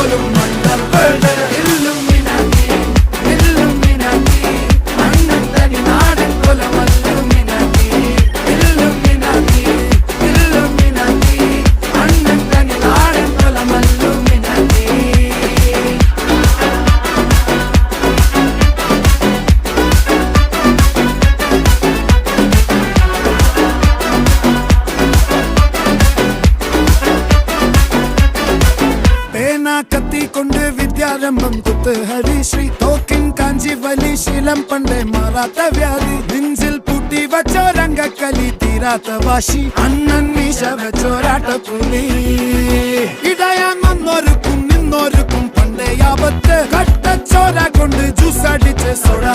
പോലും മണ്ടപ്പേട് Illuminati Illuminati അണ്ണൻ തനി നാടൻ കൊലമല്ലുമിനാറ്റി ഇല്ലുമിനാറ്റി ഇല്ലുമിനാറ്റി അണ്ണൻ തനി നാടൻ കൊലമല്ലുമിനാറ്റി. കത്തി കൊണ്ട് വിദ്യാരംഭം കുത്ത് ഹരിശ്രീ തോക്കിൻ കാഞ്ചി വലി ശീലം പണ്ടേ മാറാത്ത വ്യാധി നെഞ്ചിൽ പൂട്ടി വച്ചോരംഗക്കലി തീരാത്ത വാശി അണ്ണൻ മീശ വെച്ചോരാട്ട പുലി ഇടയാൻ വന്നോർക്കും നിന്നോർക്കും പണ്ടേ ആപത്ത് കട്ടച്ചോര കൊണ്ട് ജ്യൂസ് അടിച്ച് സോഡ